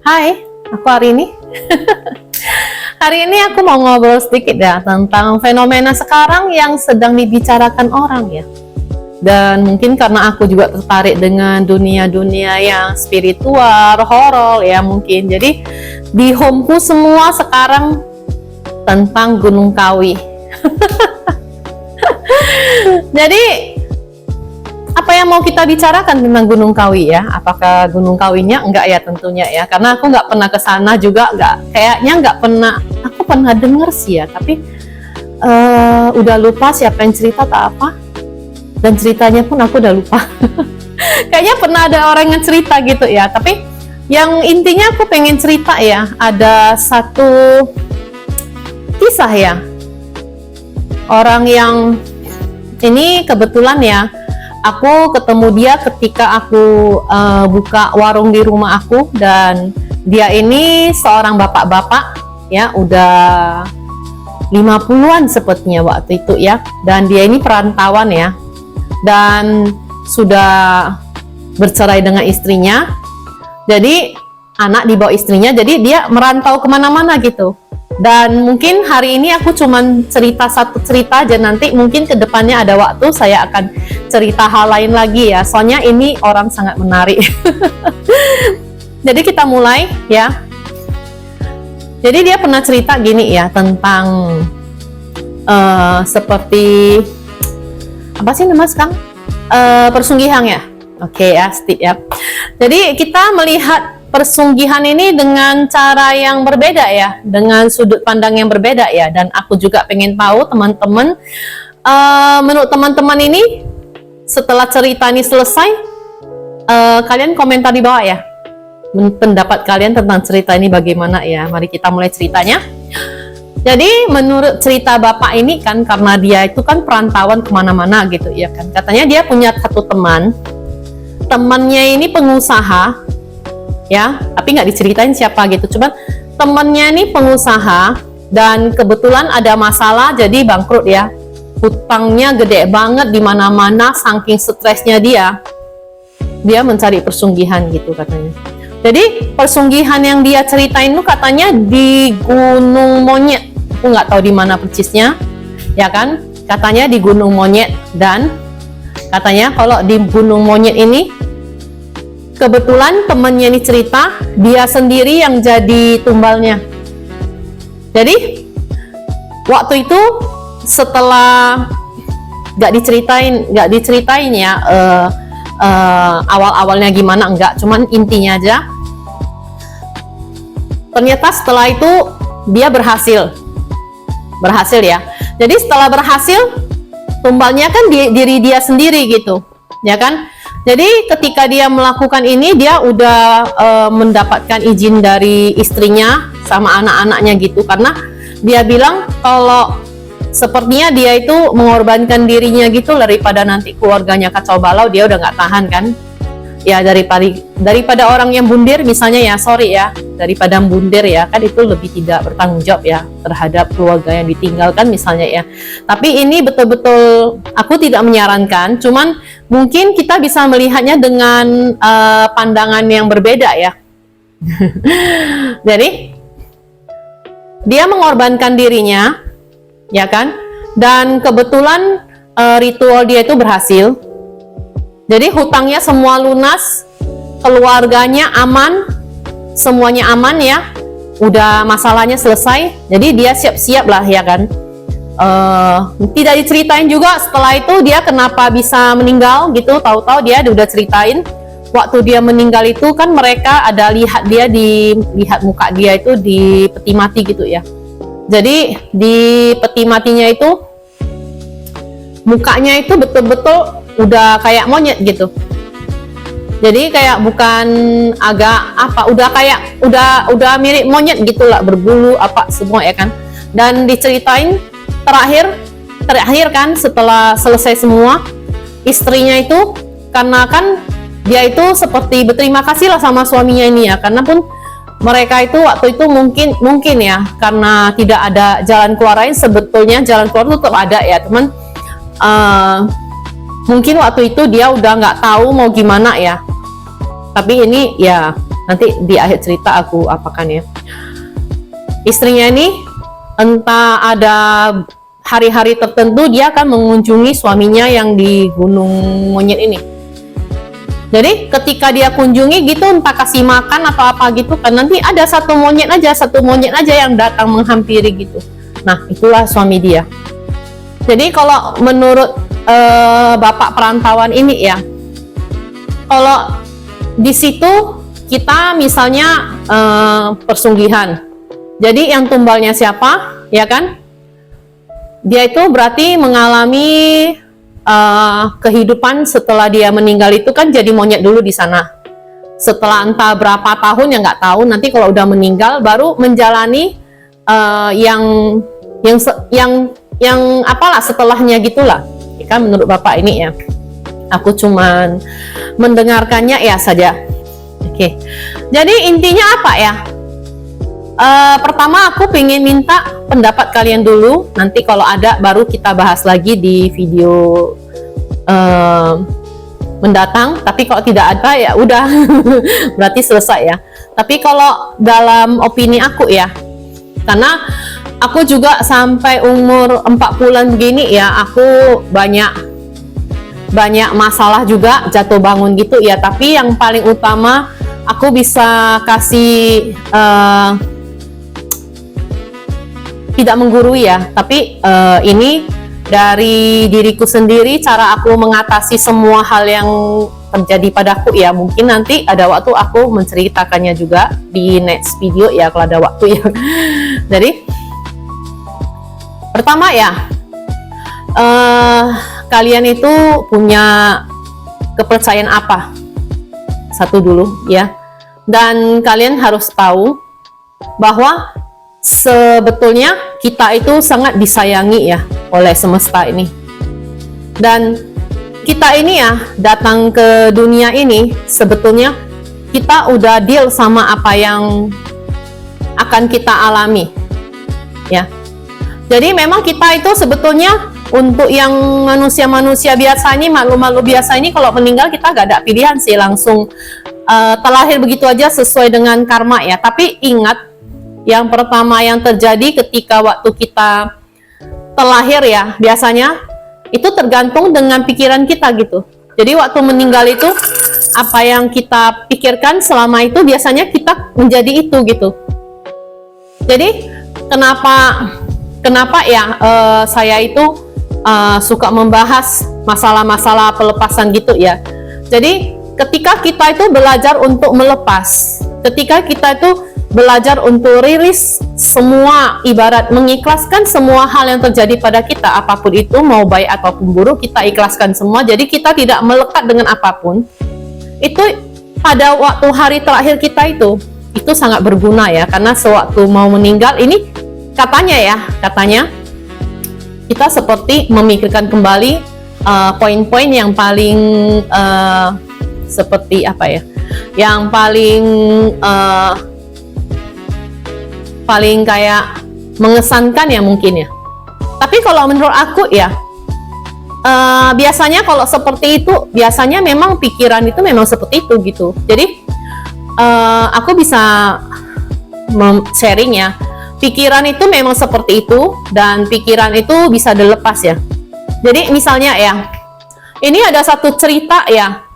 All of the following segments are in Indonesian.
Hai, aku hari ini. Hari ini aku mau ngobrol sedikit ya tentang fenomena sekarang yang sedang dibicarakan orang ya. Dan mungkin karena aku juga tertarik dengan dunia-dunia yang spiritual, horor ya mungkin. Jadi di homeku semua sekarang tentang Gunung Kawi. Jadi apa yang mau kita bicarakan tentang Gunung Kawi ya? Apakah Gunung Kawinya? Enggak ya tentunya ya, karena aku nggak pernah ke sana juga, kayaknya nggak pernah. Aku pernah dengar sih ya, tapi udah lupa siapa yang cerita atau apa, dan ceritanya pun aku udah lupa. Kayaknya pernah ada orang yang cerita gitu ya, tapi yang intinya aku pengen cerita ya, ada satu kisah ya, orang yang ini kebetulan ya, aku ketemu dia ketika aku buka warung di rumah aku, dan dia ini seorang bapak-bapak ya, udah 50-an sepertinya waktu itu ya, dan dia ini perantauan ya, dan sudah bercerai dengan istrinya, jadi anak dibawa istrinya, jadi dia merantau kemana-mana gitu. Dan mungkin hari ini aku cuman satu cerita aja, nanti mungkin kedepannya ada waktu saya akan cerita hal lain lagi ya, soalnya ini orang sangat menarik. Jadi kita mulai ya. Jadi dia pernah cerita gini ya, tentang seperti apa sih nama sekarang, persunggihan ya. Oke ya, Steve ya. Jadi kita melihat persunggihan ini dengan cara yang berbeda ya, dengan sudut pandang yang berbeda ya, dan aku juga pengen tahu teman-teman, menurut teman-teman ini setelah cerita ini selesai, kalian komentar di bawah ya, pendapat kalian tentang cerita ini bagaimana ya. Mari kita mulai ceritanya. Jadi menurut cerita bapak ini kan, karena dia itu kan perantauan kemana-mana gitu ya kan, katanya dia punya satu temannya ini pengusaha ya, tapi nggak diceritain siapa gitu, cuman temennya ini pengusaha, dan kebetulan ada masalah jadi bangkrut ya, hutangnya gede banget di mana-mana, saking stresnya dia mencari persunggihan gitu katanya. Jadi persunggihan yang dia ceritain itu katanya di Gunung Monyet, aku nggak tahu di mana persisnya ya kan, katanya di Gunung Monyet, dan katanya kalau di Gunung Monyet ini kebetulan temennya ini cerita dia sendiri yang jadi tumbalnya. Jadi waktu itu setelah nggak diceritain ya awal-awalnya gimana, enggak, cuman intinya aja. Ternyata setelah itu dia berhasil ya. Jadi setelah berhasil, tumbalnya kan diri dia sendiri gitu ya kan. Jadi ketika dia melakukan ini, dia udah mendapatkan izin dari istrinya sama anak-anaknya gitu, karena dia bilang kalau sepertinya dia itu mengorbankan dirinya gitu daripada nanti keluarganya kacau balau, dia udah nggak tahan kan ya, daripada orang yang bundir misalnya ya, sorry ya, daripada bundir ya kan, itu lebih tidak bertanggung jawab ya terhadap keluarga yang ditinggalkan misalnya ya. Tapi ini betul-betul aku tidak menyarankan, cuman mungkin kita bisa melihatnya dengan pandangan yang berbeda ya. Jadi dia mengorbankan dirinya ya kan, dan kebetulan ritual dia itu berhasil. Jadi hutangnya semua lunas, keluarganya aman, semuanya aman ya, udah masalahnya selesai. Jadi dia siap-siap lah ya kan. Tidak diceritain juga setelah itu dia kenapa bisa meninggal gitu, tahu-tahu dia udah ceritain waktu dia meninggal itu kan, mereka ada lihat muka dia itu di peti mati gitu ya. Jadi di peti matinya itu mukanya itu betul-betul udah kayak monyet gitu. Jadi kayak bukan agak apa, udah mirip monyet gitulah, berbulu apa semua ya kan. Dan diceritain terakhir kan, setelah selesai semua, istrinya itu karena kan dia itu seperti berterima kasih lah sama suaminya ini ya, karena pun mereka itu waktu itu mungkin ya, karena tidak ada jalan keluar lain. Sebetulnya jalan keluar itu tetap ada ya teman, mungkin waktu itu dia udah nggak tahu mau gimana ya, tapi ini ya Nanti di akhir cerita aku apakan ya. Istrinya ini entah ada hari-hari tertentu dia akan mengunjungi suaminya yang di Gunung Monyet ini. Jadi ketika dia kunjungi gitu, entah kasih makan atau apa gitu kan, nanti ada satu monyet aja yang datang menghampiri gitu. Nah, itulah suami dia. Jadi kalau menurut bapak perantauan ini ya, kalau di situ kita misalnya persunggihan, jadi yang tumbalnya siapa, ya kan? Dia itu berarti mengalami kehidupan setelah dia meninggal itu kan jadi monyet dulu di sana. Setelah entah berapa tahun ya nggak tahu. Nanti kalau udah meninggal baru menjalani yang apalah setelahnya gitulah. Kan menurut bapak ini ya. Aku cuman mendengarkannya ya saja. Oke. Jadi intinya apa ya? Pertama aku pengen minta pendapat kalian dulu, nanti kalau ada baru kita bahas lagi di video mendatang. Tapi kalau tidak ada ya udah berarti selesai ya. Tapi kalau dalam opini aku ya, karena aku juga sampai umur 40-an begini ya, aku banyak masalah juga, jatuh bangun gitu ya. Tapi yang paling utama aku bisa kasih tidak menggurui ya, tapi ini dari diriku sendiri, cara aku mengatasi semua hal yang terjadi padaku ya. Mungkin nanti ada waktu aku menceritakannya juga di next video ya, kalau ada waktu ya. Jadi pertama ya, kalian itu punya kepercayaan apa? Satu dulu ya, dan kalian harus tahu bahwa sebetulnya kita itu sangat disayangi ya oleh semesta ini. Dan kita ini ya datang ke dunia ini, sebetulnya kita udah deal sama apa yang akan kita alami ya. Jadi memang kita itu sebetulnya untuk yang manusia-manusia biasa ini, makhluk-makhluk biasa ini, kalau meninggal kita gak ada pilihan sih, langsung terlahir begitu aja sesuai dengan karma ya. Tapi ingat, yang pertama yang terjadi ketika waktu kita terlahir ya, biasanya itu tergantung dengan pikiran kita gitu. Jadi waktu meninggal itu, apa yang kita pikirkan selama itu biasanya kita menjadi itu gitu. Jadi kenapa ya saya itu suka membahas masalah-masalah pelepasan gitu ya. Jadi ketika kita itu belajar untuk melepas, ketika kita itu belajar untuk rilis semua, ibarat mengikhlaskan semua hal yang terjadi pada kita, apapun itu, mau baik ataupun buruk, kita ikhlaskan semua. Jadi kita tidak melekat dengan apapun. Itu pada waktu hari terakhir kita itu sangat berguna ya, karena sewaktu mau meninggal ini katanya kita seperti memikirkan kembali poin-poin yang paling seperti apa ya, yang paling kayak mengesankan ya mungkin ya. Tapi kalau menurut aku ya, biasanya kalau seperti itu, biasanya memang pikiran itu memang seperti itu gitu. Jadi aku bisa sharing ya, pikiran itu memang seperti itu, dan pikiran itu bisa dilepas ya. Jadi misalnya ya, ini ada satu cerita ya,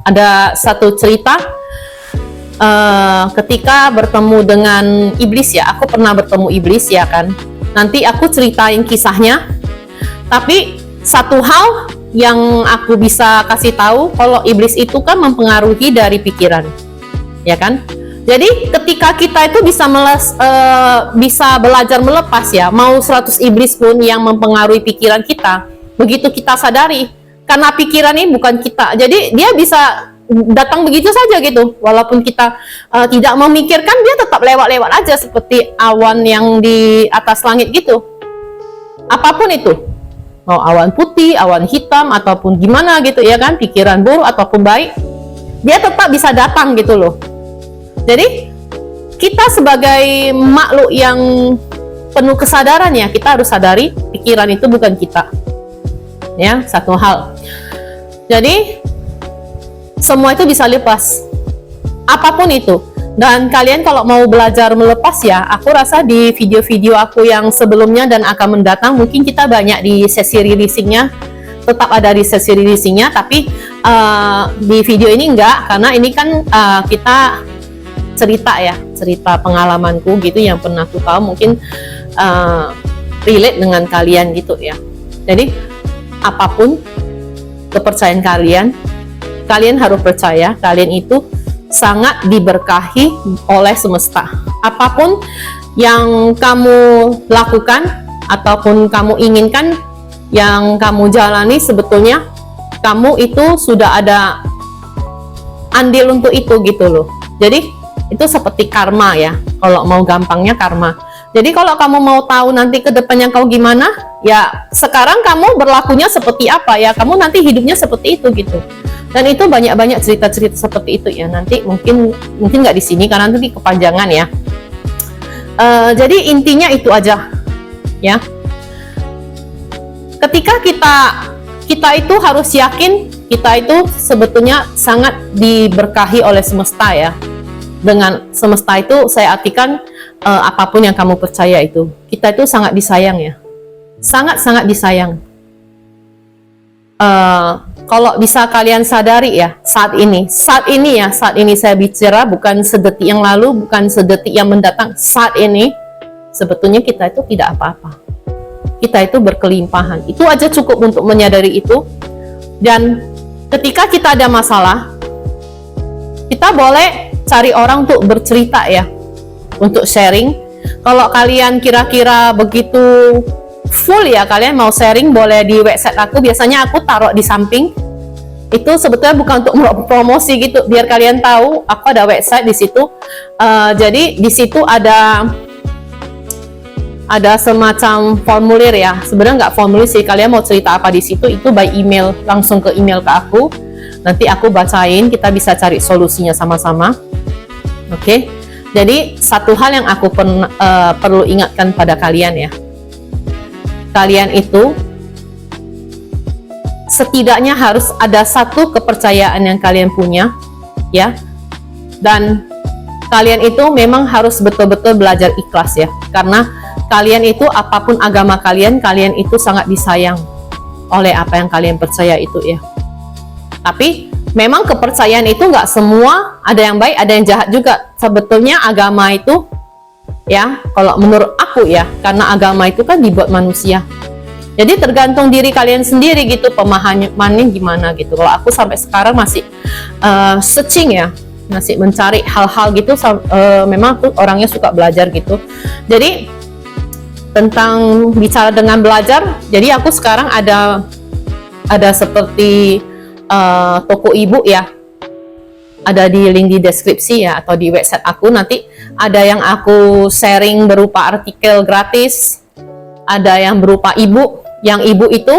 ada satu cerita ketika bertemu dengan iblis ya. Aku pernah bertemu iblis ya kan, nanti aku ceritain kisahnya. Tapi satu hal yang aku bisa kasih tahu, kalau iblis itu kan mempengaruhi dari pikiran ya kan. Jadi ketika kita itu bisa belajar melepas ya, mau 100 iblis pun yang mempengaruhi pikiran kita, begitu kita sadari karena pikiran ini bukan kita, jadi dia bisa datang begitu saja gitu. Walaupun kita tidak memikirkan, dia tetap lewat-lewat aja seperti awan yang di atas langit gitu. Apapun itu, mau awan putih, awan hitam, ataupun gimana gitu ya kan, pikiran buruk ataupun baik, dia tetap bisa datang gitu loh. Jadi kita sebagai makhluk yang penuh kesadaran ya, kita harus sadari pikiran itu bukan kita ya, satu hal. Jadi semua itu bisa lepas. apapun itu. Dan kalian kalau mau belajar melepas ya, aku rasa di video-video aku yang sebelumnya dan akan mendatang mungkin kita banyak di sesi releasingnya, tetap ada di sesi releasingnya, tapi di video ini enggak, karena ini kan kita cerita ya, cerita pengalamanku gitu yang pernah aku tahu, mungkin relate dengan kalian gitu ya. Jadi apapun kepercayaan kalian, kalian harus percaya kalian itu sangat diberkahi oleh semesta. Apapun yang kamu lakukan ataupun kamu inginkan, yang kamu jalani, sebetulnya kamu itu sudah ada andil untuk itu gitu loh. Jadi itu seperti karma ya, kalau mau gampangnya karma. Jadi kalau kamu mau tahu nanti ke depannya kau gimana, ya sekarang kamu berlakunya seperti apa ya, kamu nanti hidupnya seperti itu gitu. Dan itu banyak-banyak cerita-cerita seperti itu ya. Nanti mungkin nggak di sini karena nanti kepanjangan ya. Jadi intinya itu aja ya. Ketika kita itu harus yakin kita itu sebetulnya sangat diberkahi oleh semesta ya. Dengan semesta itu saya artikan apapun yang kamu percaya itu, kita itu sangat disayang ya. Sangat-sangat disayang. Kalau bisa kalian sadari ya, saat ini saya bicara bukan sedetik yang lalu, bukan sedetik yang mendatang, saat ini sebetulnya kita itu tidak apa-apa, kita itu berkelimpahan. Itu aja cukup untuk menyadari itu. Dan ketika kita ada masalah, kita boleh cari orang untuk bercerita ya, untuk sharing. Kalau kalian kira-kira begitu full ya, kalian mau sharing boleh di website aku, biasanya aku taruh di samping. Itu sebetulnya bukan untuk promosi gitu, biar kalian tahu aku ada website di situ. Jadi di situ ada semacam formulir ya. Sebenarnya nggak formulir sih, kalian mau cerita apa di situ itu by email, langsung ke email ke aku. Nanti aku bacain, kita bisa cari solusinya sama-sama. Oke. Jadi satu hal yang aku perlu ingatkan pada kalian ya. Kalian itu setidaknya harus ada satu kepercayaan yang kalian punya ya, dan kalian itu memang harus betul-betul belajar ikhlas ya, karena kalian itu apapun agama kalian itu sangat disayang oleh apa yang kalian percaya itu ya. Tapi memang kepercayaan itu nggak semua, ada yang baik ada yang jahat juga. Sebetulnya agama itu ya, kalau menurut aku ya, karena agama itu kan dibuat manusia. Jadi tergantung diri kalian sendiri gitu, pemahamannya gimana gitu. Kalau aku sampai sekarang masih searching ya, masih mencari hal-hal gitu. Memang aku orangnya suka belajar gitu. Jadi tentang bicara dengan belajar, jadi aku sekarang ada seperti toko ibu ya. Ada di link di deskripsi ya, atau di website aku. Nanti ada yang aku sharing berupa artikel gratis, ada yang berupa ebook. Yang ibu itu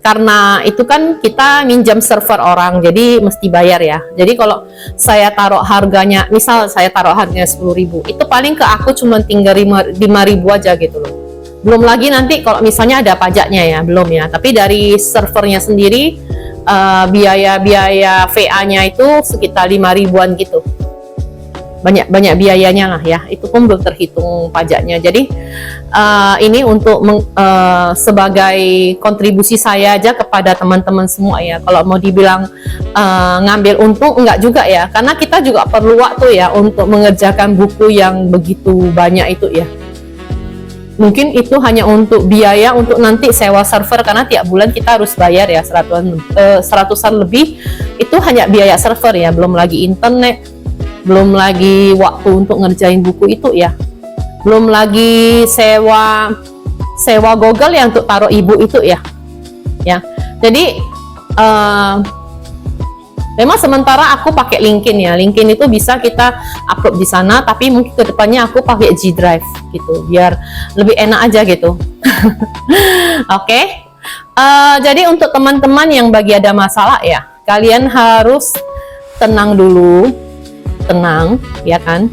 karena itu kan kita minjam server orang, jadi mesti bayar ya. Jadi kalau saya taruh harganya, misal saya taruh harganya 10.000, itu paling ke aku cuma tinggal 5.000 aja gitu loh. Belum lagi nanti kalau misalnya ada pajaknya ya, belum ya. Tapi dari servernya sendiri biaya VA-nya itu sekitar 5.000-an gitu. Banyak biayanya lah ya, itu pun belum terhitung pajaknya. Jadi ini untuk sebagai kontribusi saya aja kepada teman-teman semua ya. Kalau mau dibilang ngambil untung, enggak juga ya, karena kita juga perlu waktu ya untuk mengerjakan buku yang begitu banyak itu ya. Mungkin itu hanya untuk biaya untuk nanti sewa server, karena tiap bulan kita harus bayar ya, seratusan lebih. Itu hanya biaya server ya, belum lagi internet, belum lagi waktu untuk ngerjain buku itu ya, belum lagi sewa Google yang untuk taruh ibu itu ya. Jadi memang sementara aku pakai LinkedIn ya. LinkedIn itu bisa kita upload di sana, tapi mungkin kedepannya aku pakai G Drive gitu, biar lebih enak aja gitu. Oke. Jadi untuk teman-teman yang bagi ada masalah ya, kalian harus tenang dulu. Tenang ya kan,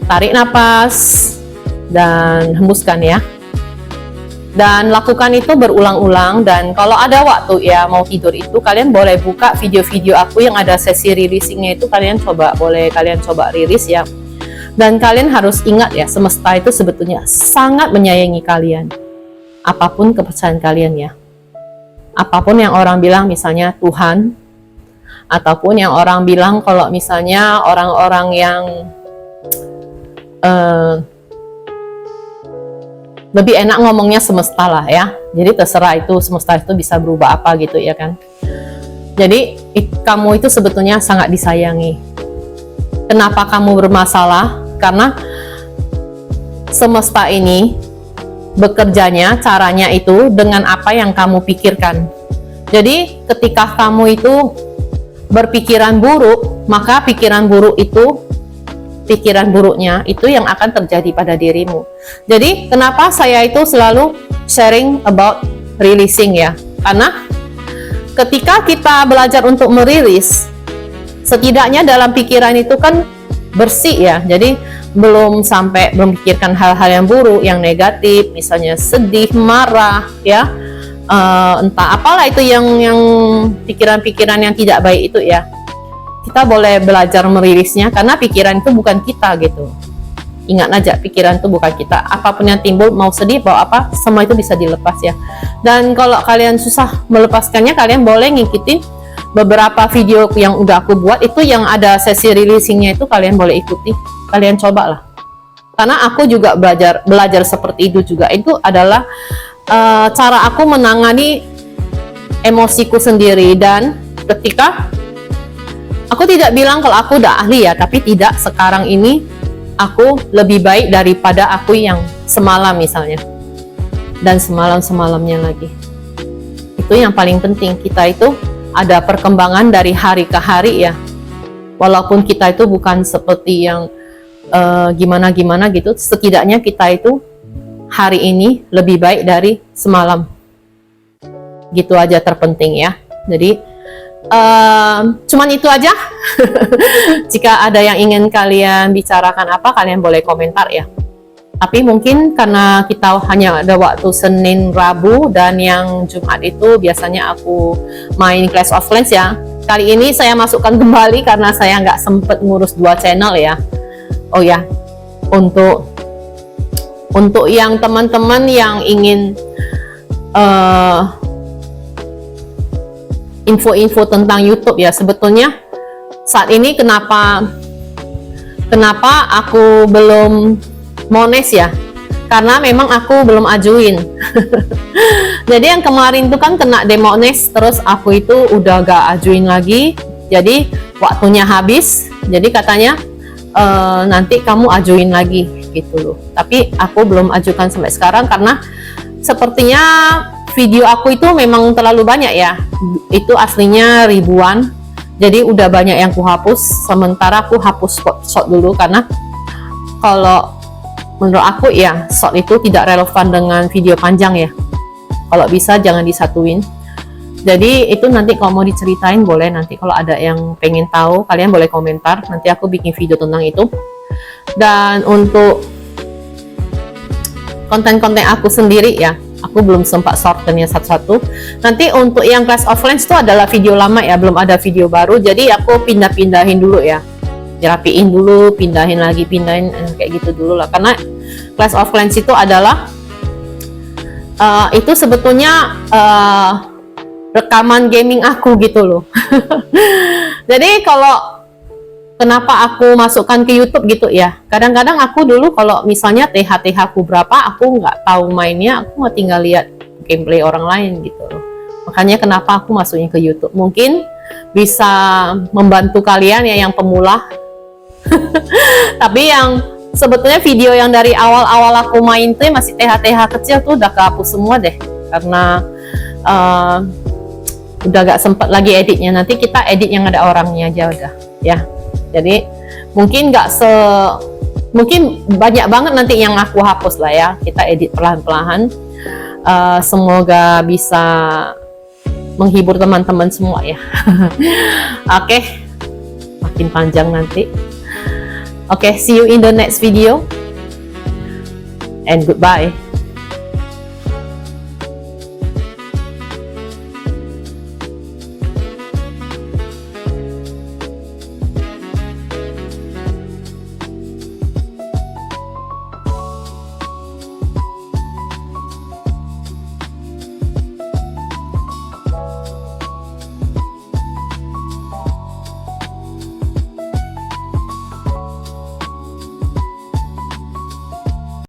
tarik nafas dan hembuskan ya. Dan lakukan itu berulang-ulang. Dan kalau ada waktu ya mau tidur itu, kalian boleh buka video-video aku yang ada sesi releasingnya itu, kalian coba rilis ya. Dan kalian harus ingat ya, semesta itu sebetulnya sangat menyayangi kalian, apapun kepercayaan kalian ya. Apapun yang orang bilang misalnya Tuhan, ataupun yang orang bilang kalau misalnya orang-orang yang lebih enak ngomongnya semesta lah ya. Jadi terserah itu semesta itu bisa berubah apa gitu ya kan. Jadi kamu itu sebetulnya sangat disayangi. Kenapa kamu bermasalah? Karena semesta ini bekerjanya, caranya itu dengan apa yang kamu pikirkan. Jadi ketika kamu itu berpikiran buruk, maka pikiran buruknya itu yang akan terjadi pada dirimu. Jadi kenapa saya itu selalu sharing about releasing ya, karena ketika kita belajar untuk merilis, setidaknya dalam pikiran itu kan bersih ya. Jadi belum sampai memikirkan hal-hal yang buruk, yang negatif, misalnya sedih, marah ya, entah apalah itu yang pikiran-pikiran yang tidak baik itu ya. Kita boleh belajar merilisnya, karena pikiran itu bukan kita gitu. Ingat aja, pikiran itu bukan kita. Apapun yang timbul, mau sedih, mau apa, semua itu bisa dilepas ya. Dan kalau kalian susah melepaskannya, kalian boleh ngikutin beberapa video yang udah aku buat itu, yang ada sesi releasingnya itu kalian boleh ikuti. Kalian cobalah. Karena aku juga belajar seperti itu juga. Itu adalah cara aku menangani emosiku sendiri. Dan ketika aku tidak bilang kalau aku udah ahli ya, tapi tidak, sekarang ini aku lebih baik daripada aku yang semalam misalnya, dan semalam-semalamnya lagi. Itu yang paling penting, kita itu ada perkembangan dari hari ke hari ya. Walaupun kita itu bukan seperti yang gimana-gimana gitu, setidaknya kita itu hari ini lebih baik dari semalam. Gitu aja terpenting ya. Jadi cuman itu aja. Jika ada yang ingin kalian bicarakan apa, kalian boleh komentar ya. Tapi mungkin karena kita hanya ada waktu Senin, Rabu, dan yang Jumat itu biasanya aku main Clash of Clans ya. Kali ini saya masukkan kembali karena saya nggak sempet ngurus 2 channel ya. Oh ya, untuk yang teman-teman yang ingin info-info tentang YouTube ya, sebetulnya saat ini kenapa aku belum mones ya, karena memang aku belum ajuin. Jadi yang kemarin itu kan kena demones, terus aku itu udah gak ajuin lagi, jadi waktunya habis. Jadi katanya nanti kamu ajuin lagi gitu loh, tapi aku belum ajukan sampai sekarang karena sepertinya video aku itu memang terlalu banyak ya. Itu aslinya ribuan, jadi udah banyak yang ku hapus. Sementara aku hapus short dulu, karena kalau menurut aku ya short itu tidak relevan dengan video panjang ya. Kalau bisa jangan disatuin. Jadi itu nanti kalau mau diceritain boleh, nanti kalau ada yang pengen tahu kalian boleh komentar, nanti aku bikin video tentang itu. Dan untuk konten-konten aku sendiri ya, aku belum sempat sortnya satu-satu. Nanti untuk yang Clash of Clans itu adalah video lama ya, belum ada video baru. Jadi aku pindah-pindahin dulu ya, dirapiin dulu, pindahin lagi, pindahin kayak gitu dulu lah. Karena Clash of Clans itu adalah itu sebetulnya rekaman gaming aku gitu loh. Jadi kalau kenapa aku masukkan ke YouTube gitu ya, kadang-kadang aku dulu kalau misalnya TH aku berapa, aku nggak tahu mainnya, aku nggak tinggal lihat gameplay orang lain gitu loh. Makanya kenapa aku masukin ke YouTube, mungkin bisa membantu kalian ya yang pemula. Tapi yang sebetulnya video yang dari awal-awal aku main tuh masih TH kecil tuh udah kehapus semua deh, karena udah gak sempet lagi editnya. Nanti kita edit yang ada orangnya aja udah ya. Jadi mungkin mungkin banyak banget nanti yang aku hapus lah ya, kita edit perlahan-lahan. Semoga bisa menghibur teman-teman semua ya. Oke, makin panjang nanti. Oke, see you in the next video and goodbye.